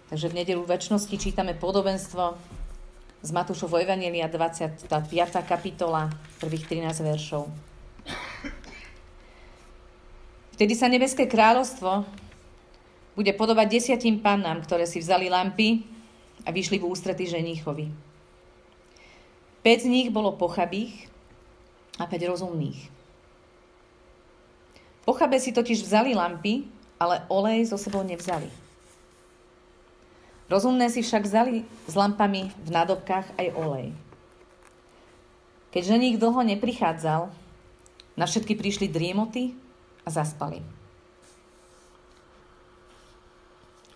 Takže v nedeľu večnosti čítame podobenstvo z Matúšovho evanjelia 25. kapitola, prvých 13 veršov. Vtedy sa nebeské kráľovstvo bude podobať 10 pannám, ktoré si vzali lampy a vyšli v ústrety ženíchovi. 5 z nich bolo pochabých a 5 rozumných. Pochabé si totiž vzali lampy, ale olej so sebou nevzali. Rozumné si však vzali s lampami v nádobkách aj olej. Keď ženích dlho neprichádzal, na všetky prišli driemoty a zaspali.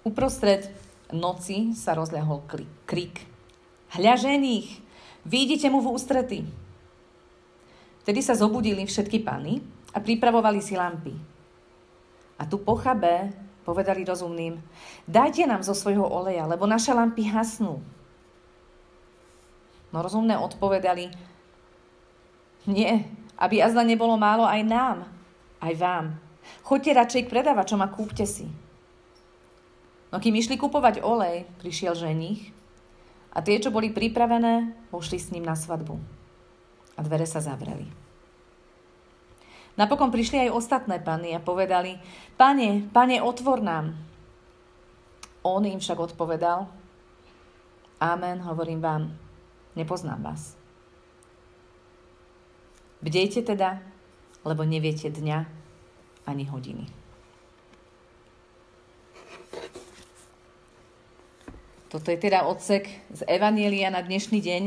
Uprostred noci sa rozľahol krik. Hľa ženích, vyjdite mu v ústrety. Vtedy sa zobudili všetky panny a pripravovali si lampy. A tu pochabé povedali rozumným, dajte nám zo svojho oleja, lebo naše lampy hasnú. No rozumné odpovedali, nie, aby azda nebolo málo aj nám, aj vám. Choďte radšej k predávačom a kúpte si. No kým išli kupovať olej, prišiel ženích a tie, čo boli pripravené, pošli s ním na svadbu. A dvere sa zavreli. Napokon prišli aj ostatné panny a povedali, Pane, otvor nám. On im však odpovedal, Amen, hovorím vám, nepoznám vás. Bdejte teda, lebo neviete dňa ani hodiny. Toto je teda odsek z Evanjelia na dnešný deň.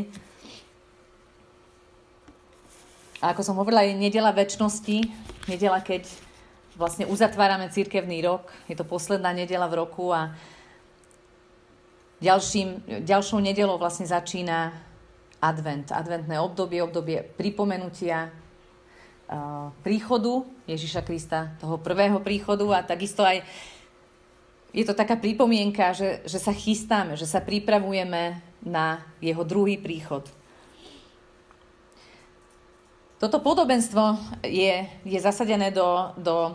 A ako som hovorila, je nedeľa večnosti, nedeľa, keď vlastne uzatvárame cirkevný rok. Je to posledná nedeľa v roku a ďalšou nedeľou vlastne začína advent. Adventné obdobie pripomenutia príchodu Ježiša Krista, toho prvého príchodu a takisto aj je to taká pripomienka, že sa chystáme, že sa pripravujeme na jeho druhý príchod. Toto podobenstvo je zasadené do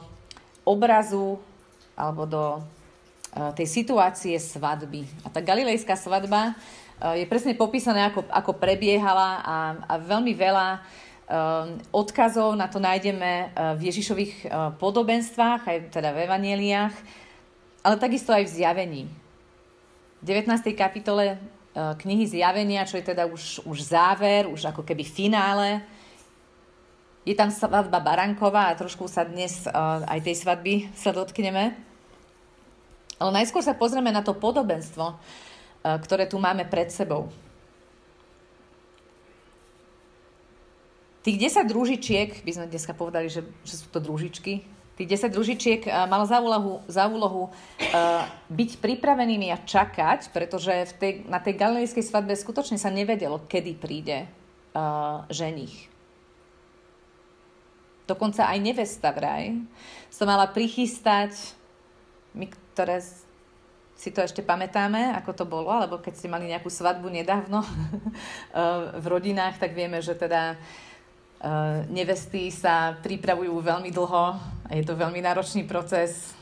obrazu alebo do tej situácie svadby. A tá galilejská svadba je presne popísaná, ako prebiehala a veľmi veľa odkazov na to nájdeme v Ježišových podobenstvách, aj teda v evanjeliách, ale takisto aj v zjavení. V 19. kapitole knihy Zjavenia, čo je teda už záver, už ako keby finále, je tam svadba baránková a trošku sa dnes aj tej svadby sa dotkneme. Ale najskôr sa pozrieme na to podobenstvo, ktoré tu máme pred sebou. Tých 10 družičiek, by sme dneska povedali, že sú to družičky, tých 10 družičiek malo za úlohu byť pripravenými a čakať, pretože na tej galilejskej svadbe skutočne sa nevedelo, kedy príde ženích. Dokonca aj nevesta vraj sa mala prichystať, my, ktoré si to ešte pamätáme, ako to bolo, alebo keď ste mali nejakú svadbu nedávno v rodinách, tak vieme, že teda nevesty sa pripravujú veľmi dlho a je to veľmi náročný proces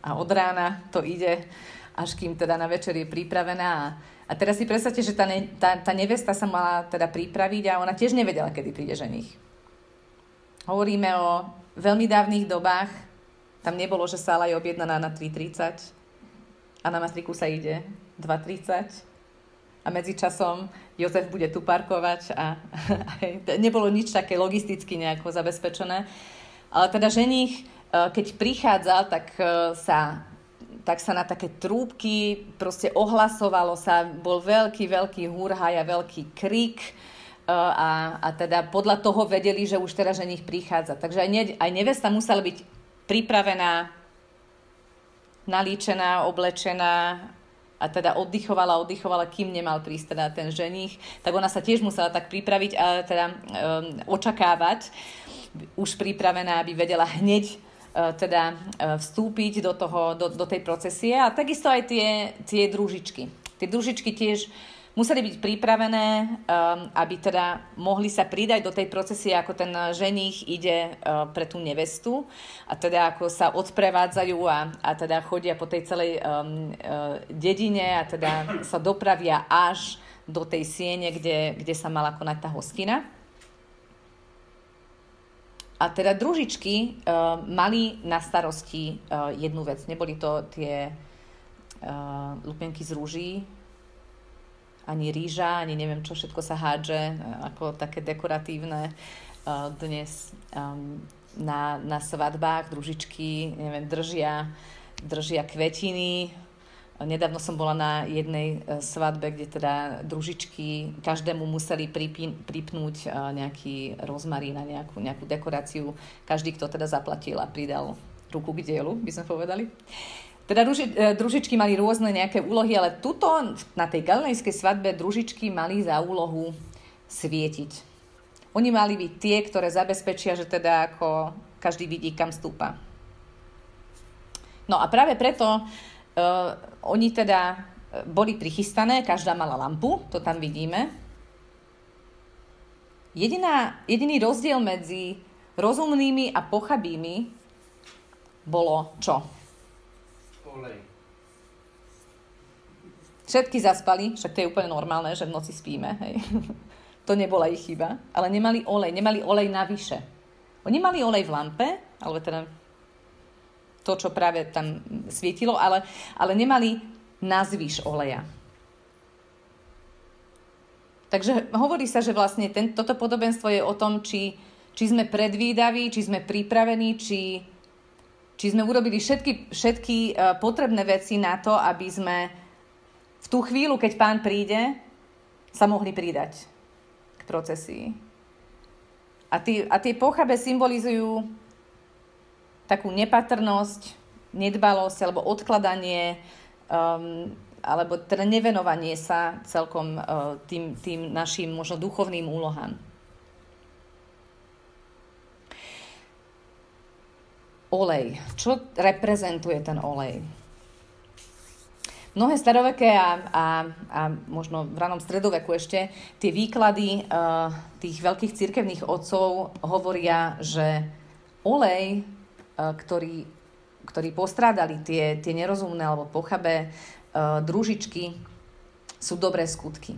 a od rána to ide, až kým teda na večer je pripravená. A teraz si predstavte, že tá nevesta sa mala teda pripraviť a ona tiež nevedela, kedy príde ženích. Hovoríme o veľmi dávnych dobách. Tam nebolo, že sála je objednaná na 3:30 a na matriku sa ide 2:30 a medzičasom Jozef bude tu parkovať a nebolo nič také logisticky nejako zabezpečené. Ale teda ženích, keď prichádzal, tak sa na také trúbky proste ohlasovalo sa, bol veľký húrhaj a veľký krik. A teda podľa toho vedeli, že už teda ženích prichádza. Takže aj nevesta musela byť pripravená, nalíčená, oblečená a teda oddychovala, kým nemal prísť teda ten ženích. Tak ona sa tiež musela tak pripraviť a teda očakávať, už pripravená, aby vedela hneď teda vstúpiť do tej procesie. A takisto aj tie družičky. Tie družičky tiež museli byť pripravené, aby teda mohli sa pridať do tej procesie, ako ten ženích ide pre tú nevestu a teda ako sa odprevádzajú a teda chodia po tej celej dedine a teda sa dopravia až do tej siene, kde sa mala konať tá hostina. A teda družičky mali na starosti jednu vec. Neboli to tie lupienky z rúží, ani rýža, ani neviem, čo všetko sa hádže, ako také dekoratívne dnes na svadbách. Družičky, neviem, držia kvetiny. Nedávno som bola na jednej svadbe, kde teda družičky každému museli pripnúť nejaký rozmarín a nejakú dekoráciu. Každý, kto teda zaplatil a pridal ruku k dielu, by sme povedali. Teda družičky mali rôzne nejaké úlohy, ale tuto na tej galilejskej svadbe družičky mali za úlohu svietiť. Oni mali byť tie, ktoré zabezpečia, že teda ako každý vidí, kam stúpa. No a práve preto oni teda boli prichystané, každá mala lampu, to tam vidíme. Jediný rozdiel medzi rozumnými a pochabými bolo čo? Olej. Všetky zaspali, však to je úplne normálne, že v noci spíme. Hej. To nebola ich chyba, ale nemali olej navyše. Oni mali olej v lampe, alebo teda to, čo práve tam svietilo, ale nemali nazvyš oleja. Takže hovorí sa, že vlastne toto podobenstvo je o tom, či sme predvídaví, či sme pripravení, či sme urobili všetky potrebné veci na to, aby sme v tú chvíľu, keď Pán príde, sa mohli pridať k procesii. A tie pochabe symbolizujú takú nepatrnosť, nedbalosť alebo odkladanie, alebo teda nevenovanie sa celkom tým našim možno duchovným úlohám. Olej. Čo reprezentuje ten olej? Mnohé staroveké a možno v ranom stredoveku ešte tie výklady tých veľkých cirkevných otcov hovoria, že olej, ktorý postrádali tie nerozumné alebo pochabé družičky, sú dobré skutky.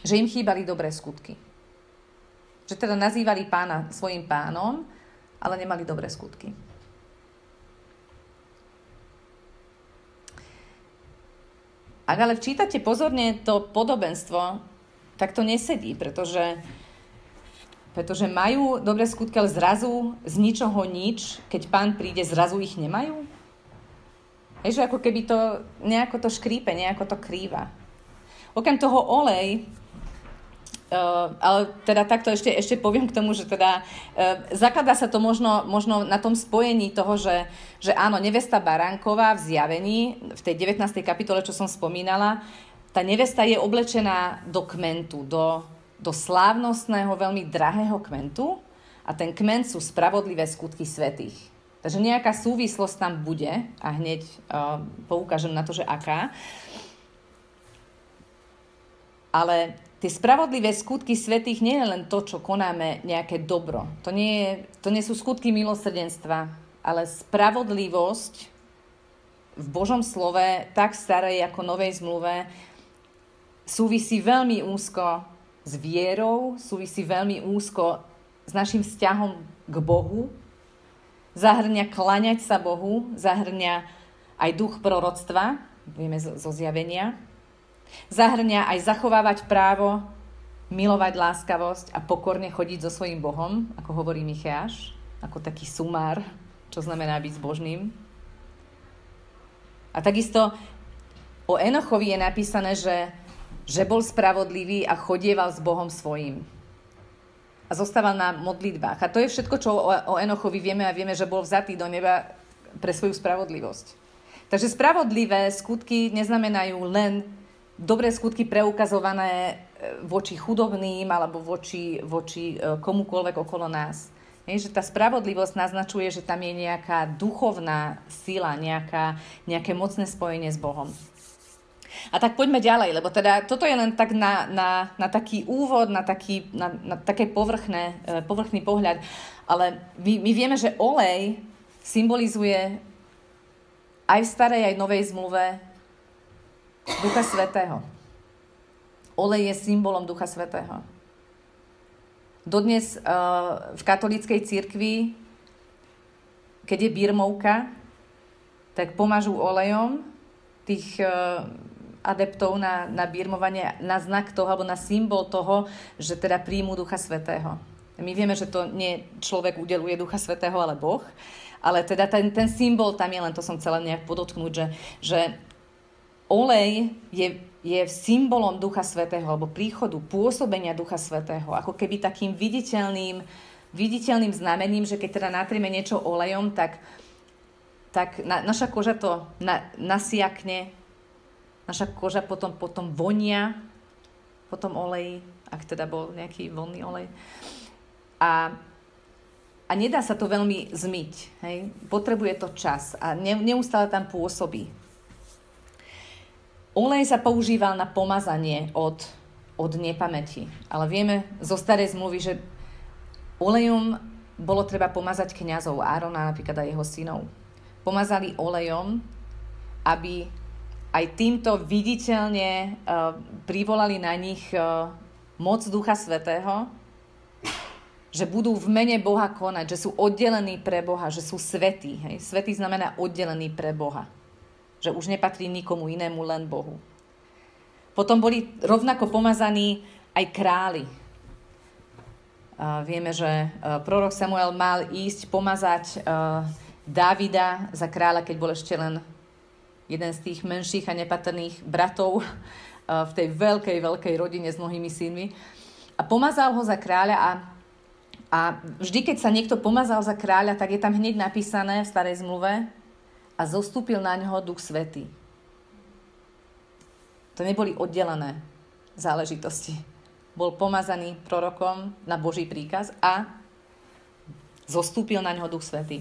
Že im chýbali dobré skutky. Že teda nazývali Pána svojim pánom, ale nemali dobré skutky. Ak ale včítate pozorne to podobenstvo, tak to nesedí, pretože majú dobré skutky, ale zrazu z ničoho nič, keď Pán príde, zrazu ich nemajú. Je, že ako keby to nejako to škrípe, nejako to krýva. Okrem toho olej, ale teda takto ešte poviem k tomu, že teda zakladá sa to možno na tom spojení toho, že áno, nevesta Baránková v Zjavení, v tej 19. kapitole, čo som spomínala, tá nevesta je oblečená do kmentu, do slávnostného, veľmi drahého kmentu a ten kment sú spravodlivé skutky svätých. Takže nejaká súvislosť tam bude a hneď poukážem na to, že aká. Ale tie spravodlivé skutky svätých nie je len to, čo konáme nejaké dobro. To nie sú skutky milosrdenstva, ale spravodlivosť v Božom slove, tak starej ako novej zmluve, súvisí veľmi úzko s vierou, súvisí veľmi úzko s našim vzťahom k Bohu, zahrňa kláňať sa Bohu, zahrňa aj duch proroctva, vieme zo Zjavenia, zahrňa aj zachovávať právo, milovať láskavosť a pokorne chodiť so svojím Bohom, ako hovorí Micháš, ako taký sumár, čo znamená byť zbožným. A takisto o Enochovi je napísané, že bol spravodlivý a chodieval s Bohom svojím. A zostával na modlitbách. A to je všetko, čo o Enochovi vieme a vieme, že bol vzatý do neba pre svoju spravodlivosť. Takže spravodlivé skutky neznamenajú len dobré skutky preukazované voči chudobným alebo voči komukoľvek okolo nás. Že tá spravodlivosť naznačuje, že tam je nejaká duchovná sila, nejaké mocné spojenie s Bohom. A tak poďme ďalej, lebo teda toto je len tak na taký úvod, na také povrchný pohľad. Ale my vieme, že olej symbolizuje aj v starej, aj novej zmluve Ducha Svätého. Olej je symbolom Ducha Svätého. Dodnes v katolíckej cirkvi, keď je birmovka, tak pomažú olejom tých adeptov na birmovanie, na znak toho, alebo na symbol toho, že teda príjmu Ducha Svätého. My vieme, že to nie človek udeluje Ducha Svätého, ale Boh, ale teda ten symbol tam je, len to som chcela nejak podotknúť, že olej je symbolom Ducha Svätého, alebo príchodu, pôsobenia Ducha Svätého, ako keby takým viditeľným znamením, že keď teda natrieme niečo olejom, tak naša koža to nasiakne, naša koža potom vonia po tom oleji, ak teda bol nejaký vonný olej. A nedá sa to veľmi zmyť. Hej? Potrebuje to čas a neustále tam pôsobí. Olej sa používal na pomazanie od nepamäti. Ale vieme zo starej zmluvy, že olejom bolo treba pomazať kňazov, Árona napríklad aj jeho synov. Pomazali olejom, aby aj týmto viditeľne privolali na nich moc Ducha Svätého, že budú v mene Boha konať, že sú oddelení pre Boha, že sú svätí. Hej? Svätý znamená oddelený pre Boha. Že už nepatrí nikomu inému, len Bohu. Potom boli rovnako pomazaní aj králi. Vieme, že prorok Samuel mal ísť pomazať Dávida za kráľa, keď bol ešte len jeden z tých menších a nepatrných bratov v tej veľkej rodine s mnohými synmi. A pomazal ho za kráľa a vždy, keď sa niekto pomazal za kráľa, tak je tam hneď napísané v starej zmluve a zostúpil na ňoho Duch Svätý. To neboli oddelené záležitosti. Bol pomazaný prorokom na Boží príkaz a zostúpil na ňoho Duch Svätý.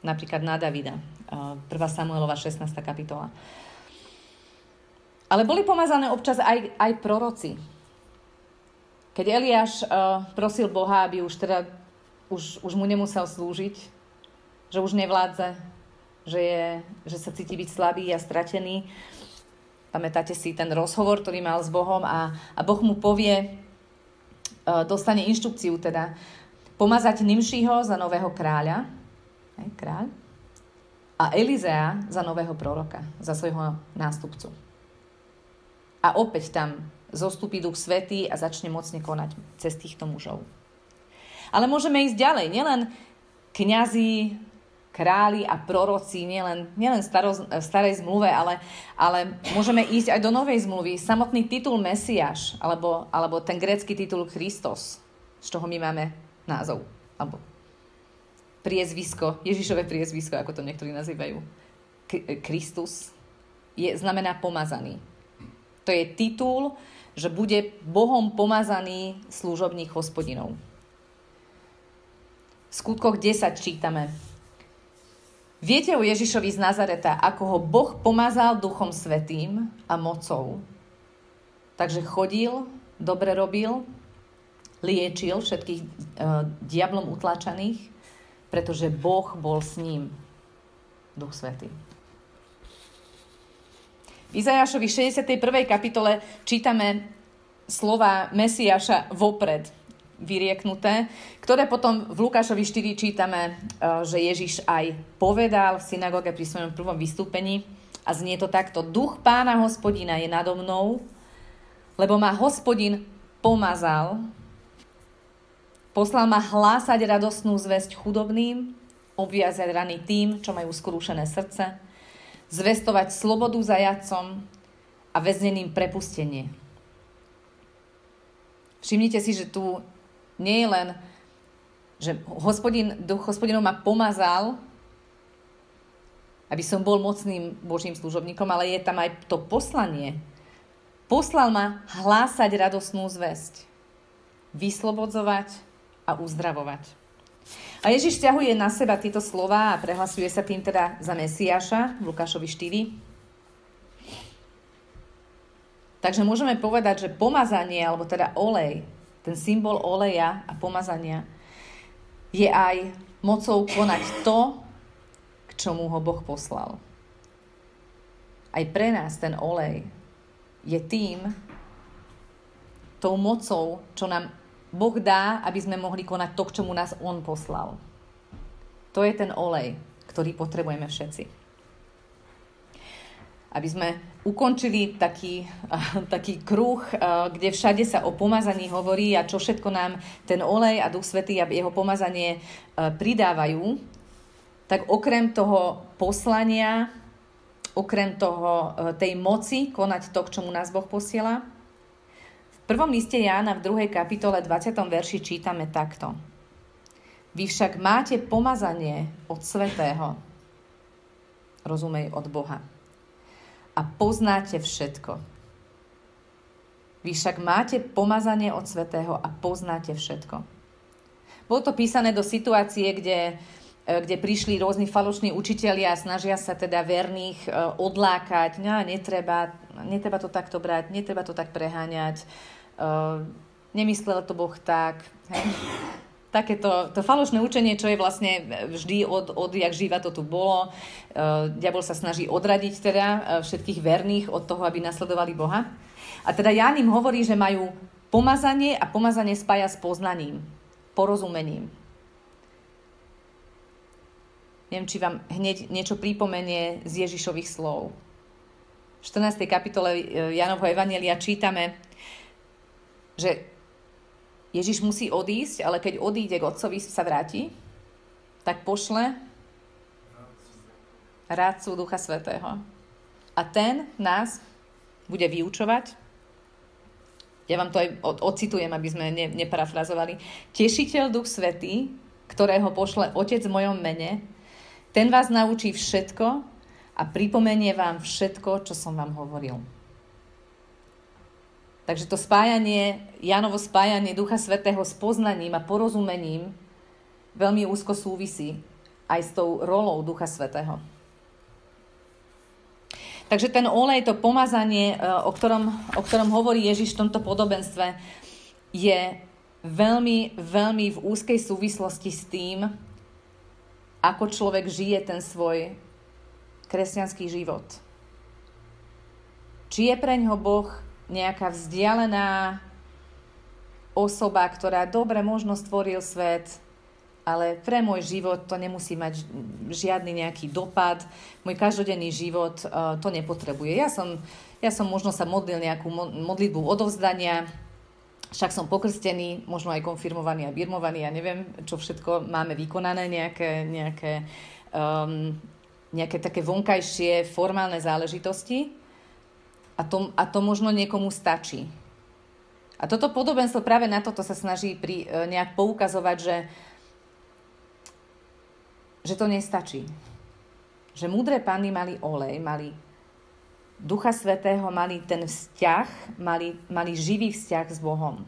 Napríklad na Davida. 1. Samuelova 16. kapitola. Ale boli pomazané občas aj proroci. Keď Eliáš prosil Boha, aby už mu nemusel slúžiť, že už nevládze, že sa cíti byť slabý a stratený. Pamätáte si ten rozhovor, ktorý mal s Bohom a Boh mu povie, dostane inštrukciu teda, pomazať Nimšiho za nového kráľa, kráľ, a Elizea za nového proroka, za svojho nástupcu. A opäť tam zostupí Duch Svätý a začne mocne konať cez týchto mužov. Ale môžeme ísť ďalej. Nielen kňazi, králi a proroci, nielen v starej zmluve, ale môžeme ísť aj do novej zmluvy. Samotný titul Mesiáš, alebo ten grécky titul Kristos, z čoho my máme názov, alebo priezvisko, Ježišové priezvisko, ako to niektorí nazývajú. Kristus znamená pomazaný. To je titul, že bude Bohom pomazaný služobník Hospodinov. V Skutkoch 10 čítame. Viete o Ježišovi z Nazareta, ako ho Boh pomazal Duchom Svätým a mocou. Takže chodil, dobre robil, liečil všetkých diablom utlačaných, pretože Boh bol s ním. Duch Svätý. V Izajášovi 61. kapitole čítame slova Mesiáša vopred vyrieknuté, ktoré potom v Lukášovi 4 čítame, že Ježiš aj povedal v synagóge pri svojom prvom vystúpení a znie to takto. Duch Pána Hospodina je nado mnou, lebo ma Hospodin pomazal, poslal ma hlásať radostnú zvesť chudobným, obviazať rany tým, čo majú skrúšené srdce, zvestovať slobodu zajatcom a väzneným prepustenie. Všimnite si, že tu nie je len, že Duch Hospodinov ma pomazal, aby som bol mocným Božím služobníkom, ale je tam aj to poslanie. Poslal ma hlásať radostnú zvesť, vyslobodzovať a uzdravovať. A Ježiš ťahuje na seba tieto slová a prehlasuje sa tým teda za Mesiáša v Lukášovi 4. Takže môžeme povedať, že pomazanie, alebo teda olej, ten symbol oleja a pomazania, je aj mocou konať to, k čomu ho Boh poslal. Aj pre nás ten olej je tou mocou, čo nám Boh dá, aby sme mohli konať to, k čomu nás On poslal. To je ten olej, ktorý potrebujeme všetci. Aby sme ukončili taký kruh, kde všade sa o pomazaní hovorí a čo všetko nám ten olej a Duch Svätý a jeho pomazanie pridávajú, tak okrem toho poslania, okrem tej moci konať to, k čomu nás Boh posiela, v 1. liste Jána v 2. kapitole 20. verši čítame takto. Vy však máte pomazanie od Svätého, rozumej od Boha, a poznáte všetko. Vy však máte pomazanie od Svätého a poznáte všetko. Bolo to písané do situácie, kde prišli rôzni falošní učitelia a snažia sa teda verných odlákať. No, netreba to takto brať, netreba to tak preháňať. Nemyslel to Boh tak. Hej. Takéto to falošné učenie, čo je vlastne vždy odjak živa to tu bolo. Diabol sa snaží odradiť teda všetkých verných od toho, aby nasledovali Boha. A teda Ján im hovorí, že majú pomazanie a pomazanie spája s poznaním, porozumením. Neviem, či vám hneď niečo pripomenie z Ježišových slov. V 14. kapitole Jánovho evanjelia čítame, že Ježiš musí odísť, ale keď odíde k Otcovi, sa vráti, tak pošle rádcu Ducha Svätého. A ten nás bude vyučovať. Ja vám to aj ocitujem, aby sme neparafrazovali. Tešiteľ Duch Svätý, ktorého pošle Otec v mojom mene, ten vás naučí všetko a pripomenie vám všetko, čo som vám hovoril. Takže to Jánovo spájanie Ducha Svätého s poznaním a porozumením veľmi úzko súvisí aj s tou rolou Ducha Svätého. Takže ten olej, to pomazanie, o ktorom hovorí Ježiš v tomto podobenstve, je veľmi, veľmi v úzkej súvislosti s tým, ako človek žije ten svoj kresťanský život. Či je preňho Boh nejaká vzdialená osoba, ktorá dobre možno stvoril svet, ale pre môj život to nemusí mať žiadny nejaký dopad. Môj každodenný život to nepotrebuje. Ja som možno sa modlil nejakú modlitbu odovzdania, však som pokrstený, možno aj konfirmovaný a birmovaný, ja neviem, čo všetko máme vykonané, nejaké také vonkajšie formálne záležitosti. A to možno niekomu stačí. A toto podobenstvo práve na toto sa snaží nejak poukazovať, že to nestačí. Že múdre panny mali olej, mali Ducha Svätého, mali ten vzťah, mali živý vzťah s Bohom.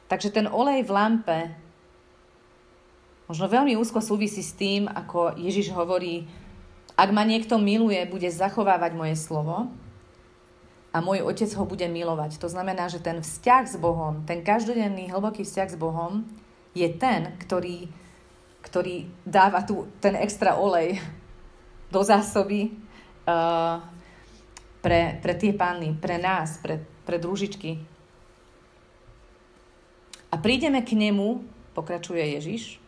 Takže ten olej v lampe možno veľmi úzko súvisí s tým, ako Ježiš hovorí, ak ma niekto miluje, bude zachovávať moje slovo, a môj Otec ho bude milovať. To znamená, že ten vzťah s Bohom, ten každodenný hlboký vzťah s Bohom je ten, ktorý dáva ten extra olej do zásoby pre tie panny, pre nás, pre družičky. A prídeme k nemu, pokračuje Ježiš,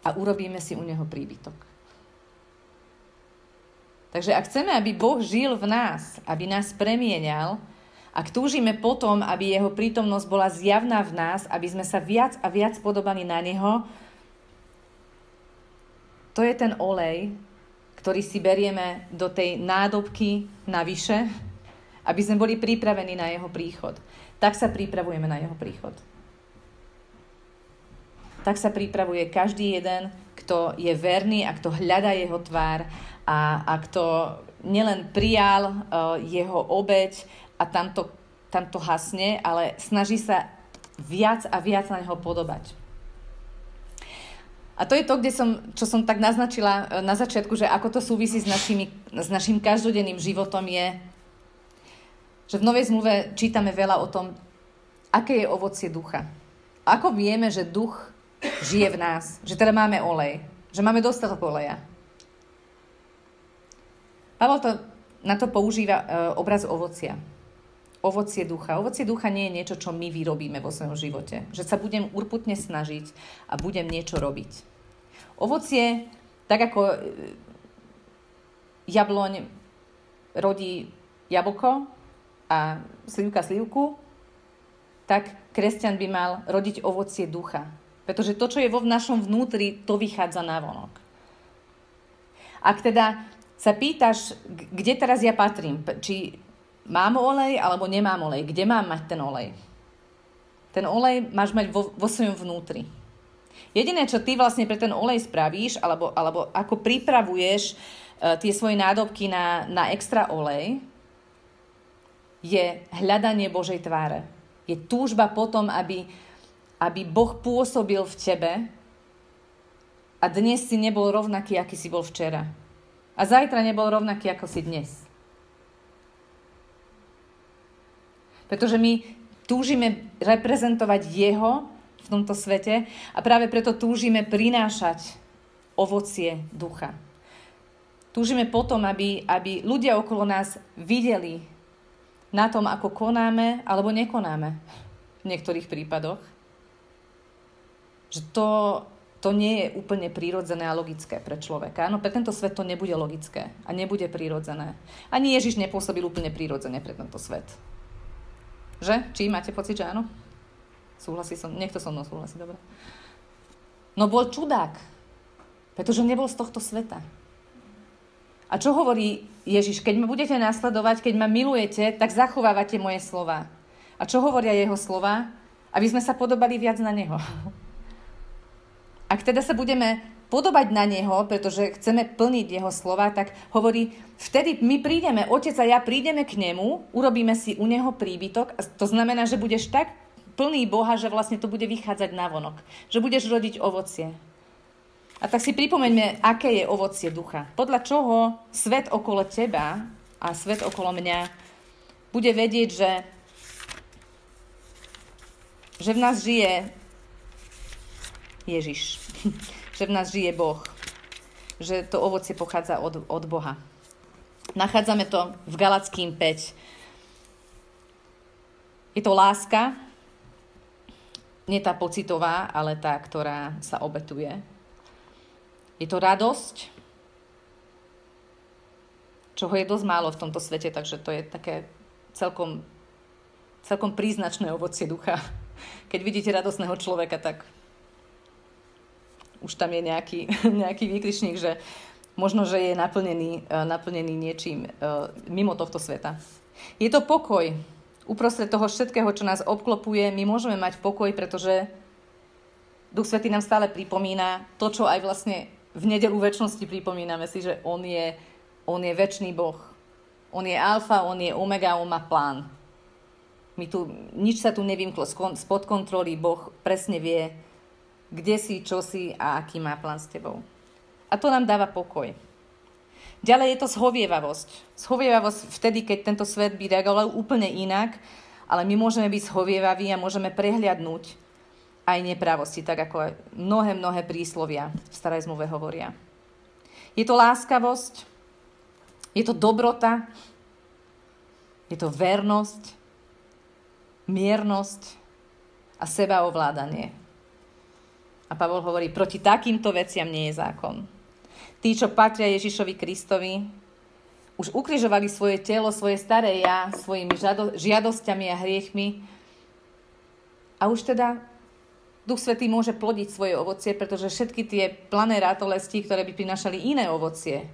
a urobíme si u neho príbytok. Takže ak chceme, aby Boh žil v nás, aby nás premienial, ak túžime potom, aby jeho prítomnosť bola zjavná v nás, aby sme sa viac a viac podobali na neho, to je ten olej, ktorý si berieme do tej nádobky navyše, aby sme boli pripravení na jeho príchod. Tak sa pripravujeme na jeho príchod. Tak sa pripravuje každý jeden, kto je verný a kto hľadá jeho tvár a kto nielen prijal jeho obeť a tamto hasne, ale snaží sa viac a viac na neho podobať. A to je to, čo som tak naznačila na začiatku, že ako to súvisí s našim každodenným životom je, že v Novej zmluve čítame veľa o tom, aké je ovocie ducha. Ako vieme, že duch žije v nás, že teda máme olej, že máme dostatok oleja. Pavol na to používa obraz ovocia. Ovocie ducha. Ovocie ducha nie je niečo, čo my vyrobíme vo svojom živote. Že sa budem urputne snažiť a budem niečo robiť. Ovocie, tak ako jabloň rodí jablko a slivka slivku, tak kresťan by mal rodiť ovocie ducha. Pretože to, čo je vo našom vnútri, to vychádza navonok. Ak teda sa pýtaš, kde teraz ja patrím, či mám olej alebo nemám olej, kde mám mať ten olej? Ten olej máš mať vo svojom vnútri. Jediné, čo ty vlastne pre ten olej spravíš, alebo ako pripravuješ tie svoje nádobky na extra olej, je hľadanie Božej tváre. Je túžba potom, aby Boh pôsobil v tebe a dnes si nebol rovnaký, aký si bol včera. A zajtra nebol rovnaký, ako si dnes. Pretože my túžime reprezentovať Jeho v tomto svete a práve preto túžime prinášať ovocie ducha. Túžime potom, aby ľudia okolo nás videli na tom, ako konáme alebo nekonáme v niektorých prípadoch. Že to nie je úplne prirodzené a logické pre človeka. Áno, pre tento svet to nebude logické a nebude prirodzené. Ani Ježiš nepôsobil úplne prirodzene pre tento svet. Že? Či máte pocit, že áno? Niekto so mnou súhlasí, dobre. No bol čudák, pretože nebol z tohto sveta. A čo hovorí Ježiš? Keď ma budete nasledovať, keď ma milujete, tak zachovávate moje slova. A čo hovoria jeho slova? Aby sme sa podobali viac na neho. Ak teda sa budeme podobať na neho, pretože chceme plniť jeho slova, tak hovorí, vtedy my prídeme, otec a ja prídeme k nemu, urobíme si u neho príbytok, a to znamená, že budeš tak plný Boha, že vlastne to bude vychádzať navonok. Že budeš rodiť ovocie. A tak si pripomeňme, aké je ovocie ducha. Podľa čoho svet okolo teba a svet okolo mňa bude vedieť, že v nás žije Ježiš. Že v nás žije Boh. Že to ovocie pochádza od Boha. Nachádzame to v Galackým 5. Je to láska, nie tá pocitová, ale tá, ktorá sa obetuje. Je to radosť, čoho je dosť málo v tomto svete, takže to je také celkom príznačné ovocie ducha. Keď vidíte radosného človeka, tak už tam je nejaký výkričník, že možno, že je naplnený niečím mimo tohto sveta. Je to pokoj. Uprostred toho všetkého, čo nás obklopuje, my môžeme mať pokoj, pretože Duch Svätý nám stále pripomína to, čo aj vlastne v nedeľu večnosti pripomíname si, že on je večný Boh. On je alfa, on je omega, on má plán. Nič sa tu nevymklo spod kontroly, Boh presne vie, kde si, čo si a aký má plán s tebou. A to nám dáva pokoj. Ďalej je to zhovievavosť. Zhovievavosť vtedy, keď tento svet by reagoval úplne inak, ale my môžeme byť zhovievaví a môžeme prehliadnúť aj nepravosti, tak ako aj mnohé príslovia v Starej zmluve hovoria. Je to láskavosť, je to dobrota, je to vernosť, miernosť a sebaovládanie. A Pavol hovorí, proti takýmto veciam nie je zákon. Tí, čo patria Ježišovi Kristovi, už ukrižovali svoje telo, svoje staré ja, svojimi žiadosťami a hriechmi. A už teda Duch Svätý môže plodiť svoje ovocie, pretože všetky tie plané ratolesti, ktoré by prinášali iné ovocie,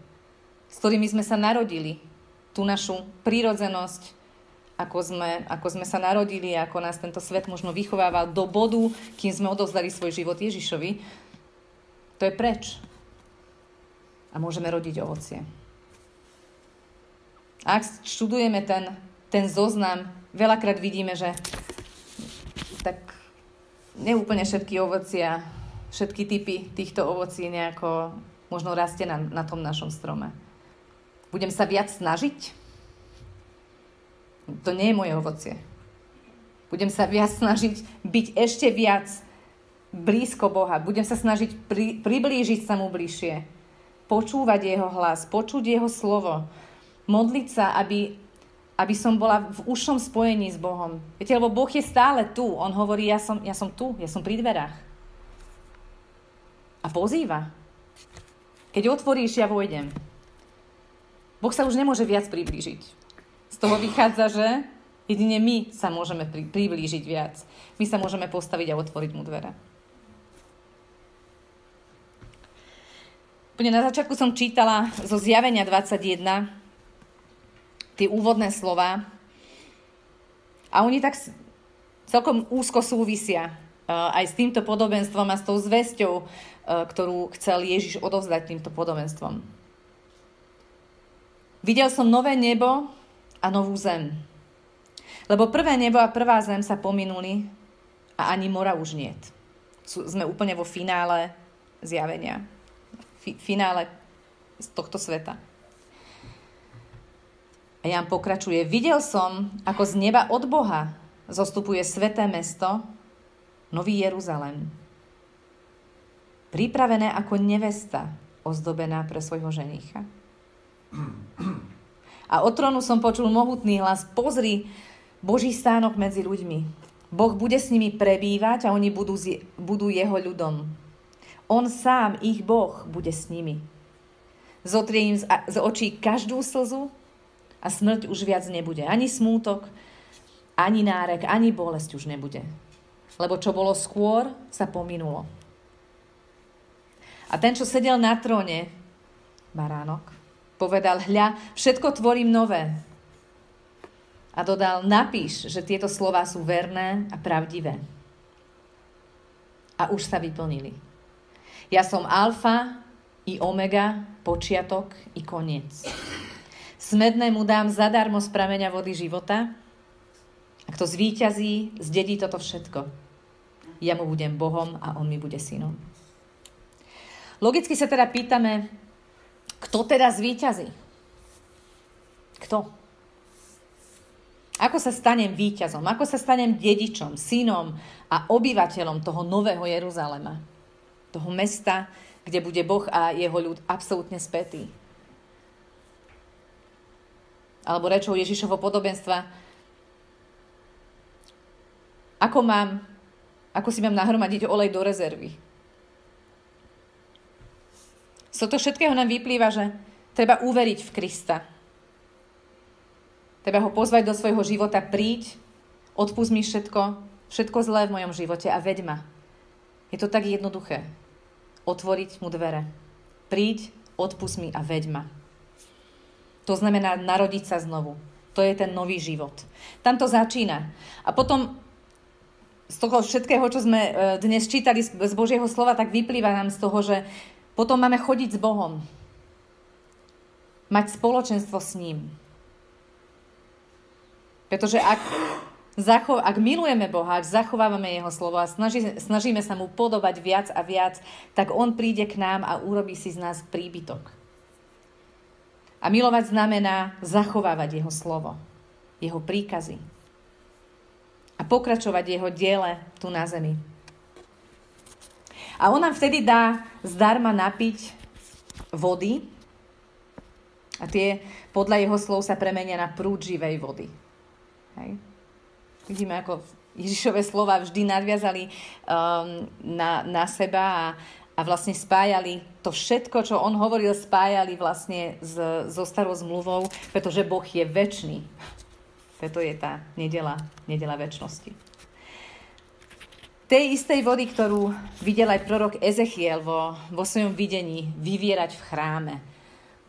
s ktorými sme sa narodili, tú našu prírodzenosť, ako sme sa narodili, ako nás tento svet možno vychovával do bodu, kým sme odovzdali svoj život Ježišovi, to je preč. A môžeme rodiť ovocie. A ak študujeme ten zoznam, veľakrát vidíme, že tak neúplne všetky ovocia, všetky typy týchto ovocí nejako možno rastie na tom našom strome. Budem sa viac snažiť? To nie je moje ovocie. Budem sa viac snažiť byť ešte viac blízko Boha. Budem sa snažiť priblížiť sa mu bližšie. Počúvať jeho hlas, počuť jeho slovo. Modliť sa, aby som bola v užšom spojení s Bohom. Viete, lebo Boh je stále tu. On hovorí, ja som tu, ja som pri dverách. A pozýva. Keď otvoríš, ja vojdem. Boh sa už nemôže viac priblížiť. Z toho vychádza, že jedine my sa môžeme priblížiť viac. My sa môžeme postaviť a otvoriť mu dvere. Úplne na začiatku som čítala zo Zjavenia 21 tie úvodné slová a oni tak celkom úzko súvisia aj s týmto podobenstvom a s tou zvesťou, ktorú chcel Ježiš odovzdať týmto podobenstvom. Videl som nové nebo a novú zem. Lebo prvé nebo a prvá zem sa pominuli a ani mora už niet. Sme úplne vo finále zjavenia. Finále z tohto sveta. A Ján pokračuje. Videl som, ako z neba od Boha zostupuje sväté mesto, Nový Jeruzalém. Pripravené ako nevesta, ozdobená pre svojho ženícha. A od trónu som počul mohutný hlas. Pozri, Boží stánok medzi ľuďmi. Boh bude s nimi prebývať a oni budú jeho ľudom. On sám, ich Boh, bude s nimi. Zotrie im z očí každú slzu a smrť už viac nebude. Ani smútok, ani nárek, ani bolesť už nebude. Lebo čo bolo skôr, sa pominulo. A ten, čo sedel na tróne, baránok, povedal, hľa, všetko tvorím nové. A dodal, napíš, že tieto slová sú verné a pravdivé. A už sa vyplnili. Ja som alfa i omega, počiatok i koniec. Smednému dám zadarmo z prameňa vody života a kto zvíťazí, zdedí toto všetko. Ja mu budem Bohom a on mi bude synom. Logicky sa teda pýtame, kto teda zvíťazí? Kto? Ako sa stanem víťazom? Ako sa stanem dedičom, synom a obyvateľom toho nového Jeruzalema? Toho mesta, kde bude Boh a jeho ľud absolútne spätý. Alebo rečou Ježišovo podobenstva. Ako si mám nahromadiť olej do rezervy? Z toho všetkého nám vyplýva, že treba uveriť v Krista. Treba ho pozvať do svojho života, príď, odpusť mi všetko zlé v mojom živote a veď ma. Je to tak jednoduché. Otvoriť mu dvere. Príď, odpusť mi a veď ma. To znamená narodiť sa znovu. To je ten nový život. Tam to začína. A potom z toho všetkého, čo sme dnes čítali z Božieho slova, tak vyplýva nám z toho, že potom máme chodiť s Bohom. Mať spoločenstvo s ním. Pretože ak milujeme Boha, ak zachovávame jeho slovo a snažíme sa mu podobať viac a viac, tak on príde k nám a urobí si z nás príbytok. A milovať znamená zachovávať jeho slovo, jeho príkazy a pokračovať jeho diele tu na zemi. A on nám vtedy dá zdarma napiť vody a tie podľa jeho slov sa premenia na prúd živej vody. Hej. Vidíme, ako Ježišove slova vždy nadviazali na seba a vlastne spájali to všetko, čo on hovoril, spájali vlastne so starou zmluvou, pretože Boh je večný. Preto je tá nedeľa večnosti. Tej istej vody, ktorú videl aj prorok Ezechiel vo svojom videní vyvierať v chráme.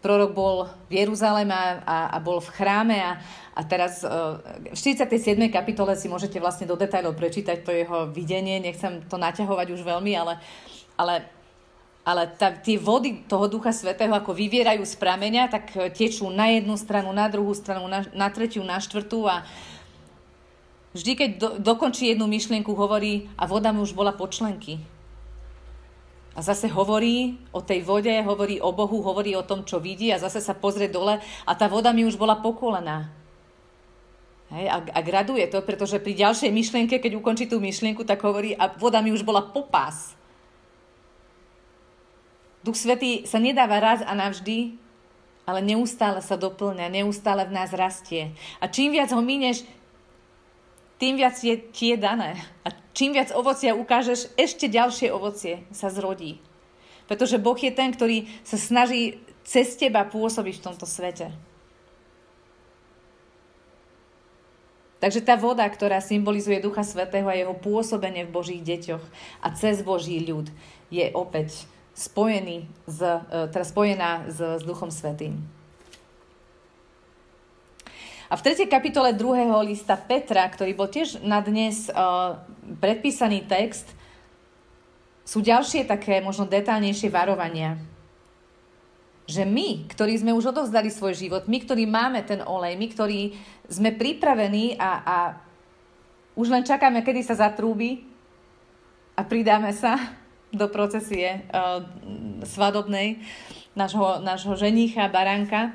Prorok bol v Jeruzaleme a bol v chráme a teraz v 47. kapitole si môžete vlastne do detailov prečítať to jeho videnie. Nechcem to naťahovať už veľmi, ale tie vody toho Ducha Svätého ako vyvierajú z prameňa, tak tečú na jednu stranu, na druhú stranu, na tretiu, na štvrtú a vždy, keď dokončí jednu myšlienku, hovorí a voda mi už bola po členky. A zase hovorí o tej vode, hovorí o Bohu, hovorí o tom, čo vidí a zase sa pozrie dole a tá voda mi už bola po kolená. Hej, a graduje to, pretože pri ďalšej myšlienke, keď ukončí tú myšlienku, tak hovorí, a voda mi už bola po pás. Duch Svätý sa nedáva raz a navždy, ale neustále sa doplňa, neustále v nás rastie. A čím viac ho minieš, tým viac ti je dané. A čím viac ovocia ukážeš, ešte ďalšie ovocie sa zrodí. Pretože Boh je ten, ktorý sa snaží cez teba pôsobiť v tomto svete. Takže tá voda, ktorá symbolizuje Ducha Svätého a jeho pôsobenie v Božích deťoch a cez Boží ľud, je opäť spojená s Duchom Svätým. A v 3. kapitole 2. lista Petra, ktorý bol tiež na dnes predpísaný text, sú ďalšie také možno detailnejšie varovania. Že my, ktorí sme už odovzdali svoj život, my, ktorí máme ten olej, my, ktorí sme pripravení a už len čakáme, kedy sa zatrúbi a pridáme sa do procesie svadobnej nášho ženícha, baránka.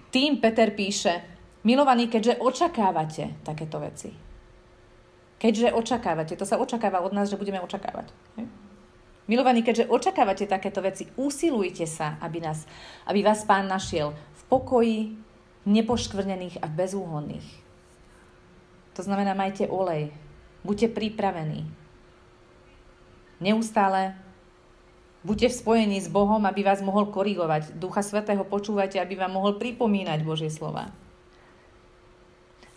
Tým Peter píše, milovaní, keďže očakávate takéto veci. Keďže očakávate, to sa očakáva od nás, že budeme očakávať. Milovaní, keďže očakávate takéto veci, usilujte sa, aby vás Pán našiel v pokoji, nepoškvrnených a bezúhonných. To znamená, majte olej, buďte pripravení. Neustále buďte v spojení s Bohom, aby vás mohol korigovať. Ducha Svätého počúvajte, aby vám mohol pripomínať Božie slova.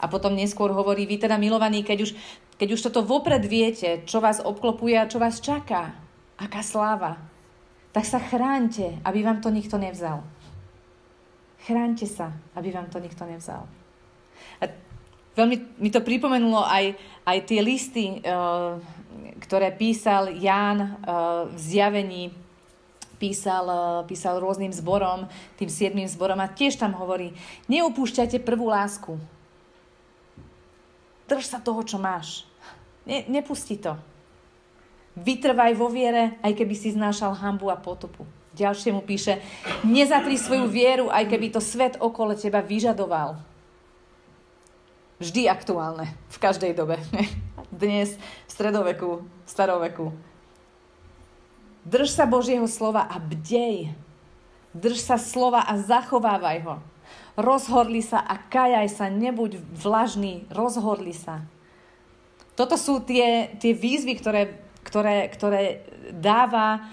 A potom neskôr hovorí, vy teda milovaní, keď už toto vopred viete, čo vás obklopuje a čo vás čaká, aká sláva, tak sa chráňte, aby vám to nikto nevzal. Chráňte sa, aby vám to nikto nevzal. A veľmi mi to pripomenulo aj tie listy, ktoré písal Ján v Zjavení, písal rôznym zborom, tým 7 zborom a tiež tam hovorí, neopúšťajte prvú lásku. Drž sa toho, čo máš. Nepusti to. Vytrvaj vo viere, aj keby si znášal hanbu a potupu. Ďalšiemu píše, nezapri svoju vieru, aj keby to svet okolo teba vyžadoval. Vždy aktuálne, v každej dobe. Dnes, v stredoveku, v staroveku. Drž sa Božieho slova a bdej. Drž sa slova a zachovávaj ho. Rozhorli sa a kajaj sa, nebuď vlažný, rozhorli sa. Toto sú tie výzvy, ktoré dáva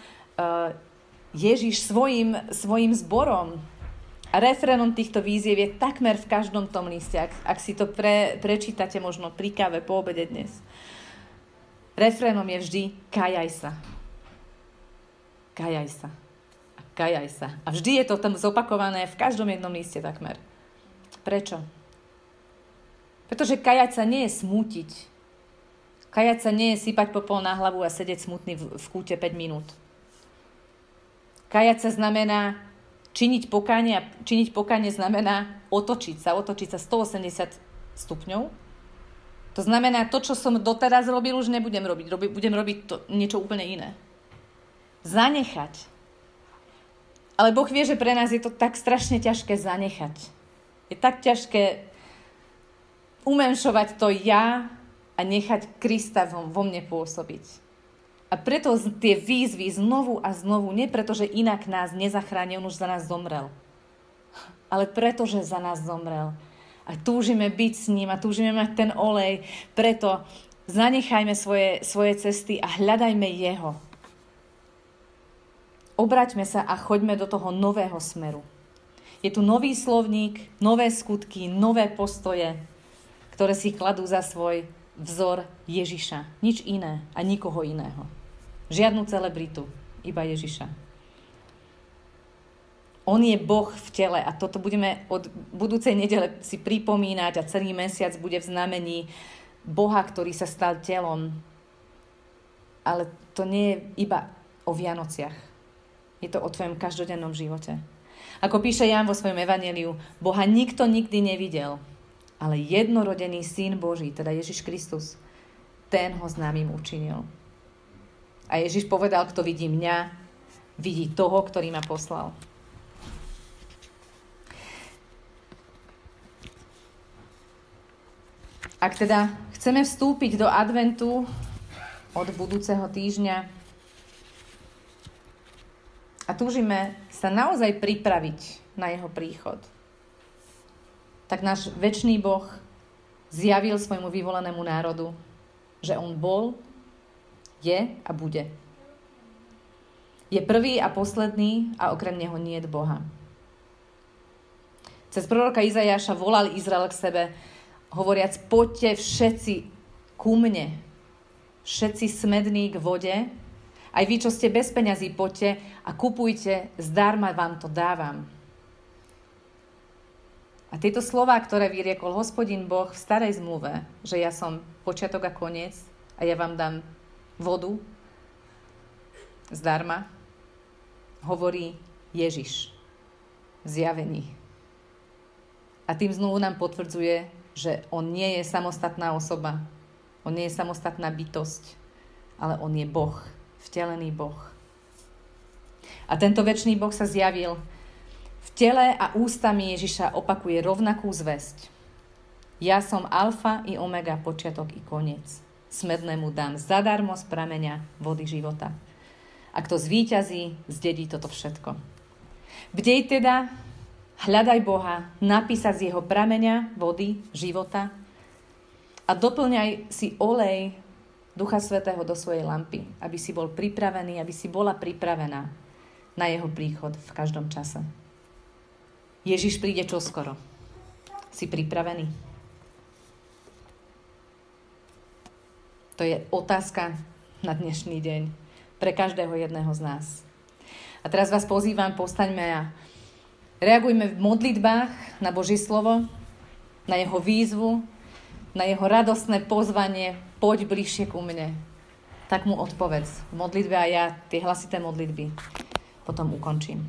Ježiš svojim zborom. A refrénom týchto výziev je takmer v každom tom liste, ak si to prečítate možno pri káve po obede dnes. Refrénom je vždy kajaj sa. Kajaj sa. A kajaj sa. A vždy je to tam zopakované v každom jednom liste takmer. Prečo? Pretože kajať sa nie je smútiť. Kajať sa nie je sypať popol na hlavu a sedieť smutný v kúte 5 minút. Kajať sa znamená činiť pokánie a činiť pokánie znamená otočiť sa 180 stupňov. To znamená, to, čo som doteraz robil, už nebudem robiť. Budem robiť niečo úplne iné. Zanechať. Ale Boh vie, že pre nás je to tak strašne ťažké zanechať. Je tak ťažké umenšovať to ja a nechať Krista vo mne pôsobiť. A preto tie výzvy znovu a znovu, nie preto, že inak nás nezachráni, on už za nás zomrel. Ale preto, že za nás zomrel. A túžime byť s ním a túžime mať ten olej. Preto zanechajme svoje cesty a hľadajme jeho. Obraťme sa a choďme do toho nového smeru. Je tu nový slovník, nové skutky, nové postoje, ktoré si kladú za svoj vzor Ježiša. Nič iné a nikoho iného. Žiadnu celebritu, iba Ježiša. On je Boh v tele a toto budeme od budúcej nedele si pripomínať a celý mesiac bude v znamení Boha, ktorý sa stal telom. Ale to nie je iba o Vianociach. Je to o tvojom každodennom živote. Ako píše Ján vo svojom evanjeliu, Boha nikto nikdy nevidel, ale jednorodený Syn Boží, teda Ježiš Kristus, ten ho známym učinil. A Ježiš povedal, kto vidí mňa, vidí toho, ktorý ma poslal. Ak teda chceme vstúpiť do adventu od budúceho týždňa a túžime sa naozaj pripraviť na jeho príchod, tak náš večný Boh zjavil svojmu vyvolenému národu, že on bol, je a bude. Je prvý a posledný a okrem neho niet Boha. Cez proroka Izajaša volal Izrael k sebe, hovoriac, poďte všetci ku mne, všetci smední k vode, aj vy, čo ste bez peňazí, poďte a kupujte, zdarma vám to dávam. A tieto slová, ktoré vyriekol Hospodin Boh v starej zmluve, že ja som počiatok a koniec a ja vám dám vodu zdarma, hovorí Ježiš v zjavení. A tým znovu nám potvrdzuje, že on nie je samostatná osoba, on nie je samostatná bytosť, ale on je Boh, vtelený Boh. A tento večný Boh sa zjavil v tele a ústami Ježiša opakuje rovnakú zvesť. Ja som alfa i omega, počiatok i koniec. Smednému dám zadarmo z prameňa vody života. A kto zvíťazí, zdedí toto všetko. Bdej teda, hľadaj Boha, napísať z jeho prameňa vody života a doplňaj si olej Ducha Svätého do svojej lampy, aby si bol pripravený, aby si bola pripravená na jeho príchod v každom čase. Ježiš príde čoskoro. Si pripravený? To je otázka na dnešný deň pre každého jedného z nás. A teraz vás pozývam, povstaňme a reagujme v modlitbách na Božie slovo, na jeho výzvu, na jeho radostné pozvanie, poď bližšie ku mne. Tak mu odpovedz v modlitbe a ja tie hlasité modlitby potom ukončím.